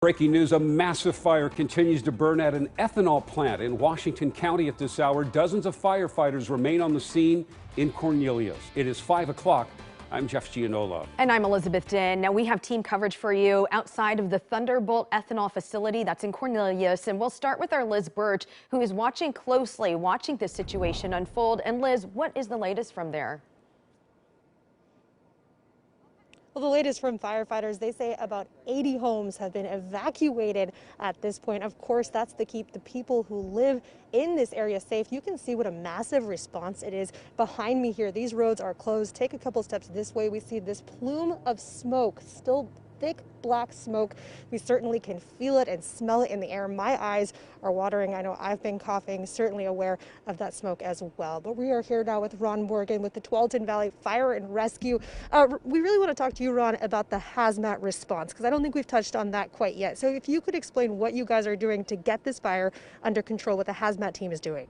Breaking news, a massive fire continues to burn at an ethanol plant in Washington County at this hour. Dozens of firefighters remain on the scene in Cornelius. It is 5 o'clock. I'm Jeff Gianola. And I'm Elizabeth Din. Now we have team coverage for you outside of the Thunderbolt ethanol facility that's in Cornelius. And we'll start with our Liz Birch, who is watching closely, watching this situation unfold. And Liz, what is the latest from there? Well, the latest from firefighters, they say about 80 homes have been evacuated at this point. Of course, that's to keep the people who live in this area safe. You can see what a massive response it is behind me here. These roads are closed. Take a couple steps this way. We see this plume of smoke, still thick black smoke. We certainly can feel it and smell it in the air. My eyes are watering. I know I've been coughing, certainly aware of that smoke as well. But we are here now with Ron Morgan with the Tualatin Valley Fire and Rescue. We really want to talk to you, Ron, about the hazmat response, because I don't think we've touched on that quite yet. So if you could explain what you guys are doing to get this fire under control, what the hazmat team is doing.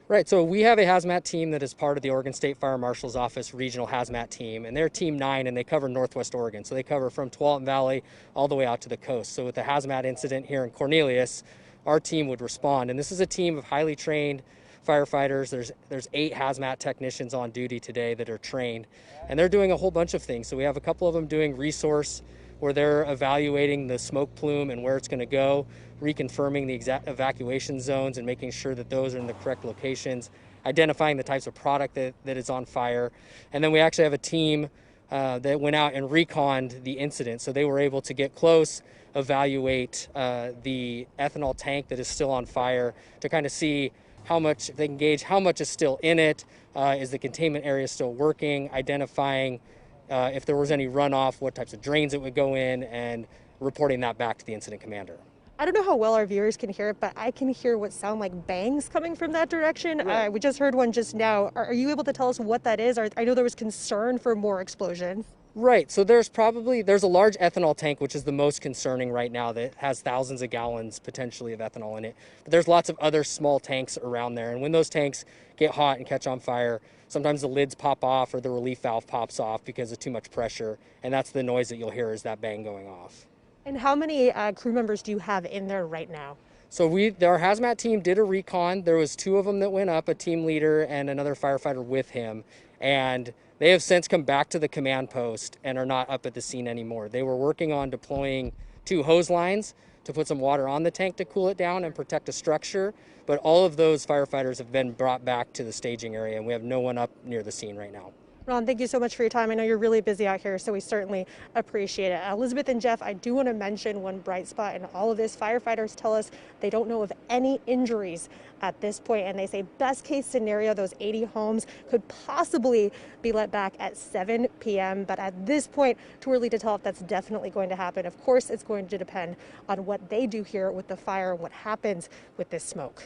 Right, so we have a hazmat team that is part of the Oregon State Fire Marshal's Office Regional Hazmat Team, and they're Team 9, and they cover Northwest Oregon. So they cover from Tualatin Valley all the way out to the coast. So with the hazmat incident here in Cornelius, our team would respond. And this is a team of highly trained firefighters. There's 8 hazmat technicians on duty today that are trained, and they're doing a whole bunch of things. So we have a couple of them doing resource, where they're evaluating the smoke plume and where it's going to go, reconfirming the exact evacuation zones and making sure that those are in the correct locations, identifying the types of product that is on fire. And then we actually have a team that went out and reconned the incident. So they were able to get close, evaluate the ethanol tank that is still on fire to kind of see how much, they can gauge how much is still in it, is the containment area still working, identifying if there was any runoff, what types of drains it would go in, and reporting that back to the incident commander. I don't know how well our viewers can hear it, but I can hear what sound like bangs coming from that direction. Right. We just heard one just now. Are you able to tell us what that is? I know there was concern for more explosion. Right, so there's a large ethanol tank, which is the most concerning right now, that has thousands of gallons potentially of ethanol in it. But there's lots of other small tanks around there, and when those tanks get hot and catch on fire, sometimes the lids pop off or the relief valve pops off because of too much pressure, and that's the noise that you'll hear, is that bang going off. And how many crew members do you have in there right now? So our hazmat team did a recon. There was 2 of them that went up, a team leader and another firefighter with him, and they have since come back to the command post and are not up at the scene anymore. They were working on deploying 2 hose lines to put some water on the tank to cool it down and protect a structure, but all of those firefighters have been brought back to the staging area, and we have no one up near the scene right now. Ron, thank you so much for your time. I know you're really busy out here, so we certainly appreciate it. Elizabeth and Jeff, I do want to mention one bright spot in all of this. Firefighters tell us they don't know of any injuries at this point, and they say best case scenario, those 80 homes could possibly be let back at 7 p.m. But at this point, too early to tell if that's definitely going to happen. Of course, it's going to depend on what they do here with the fire and what happens with this smoke.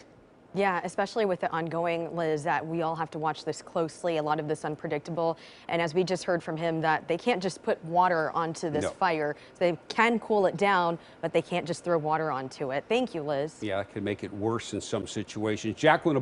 Yeah, especially with the ongoing, Liz, that we all have to watch this closely. A lot of this unpredictable. And as we just heard from him, that they can't just put water onto this fire. They can cool it down, but they can't just throw water onto it. Thank you, Liz. Yeah, it could make it worse in some situations. Jacqueline.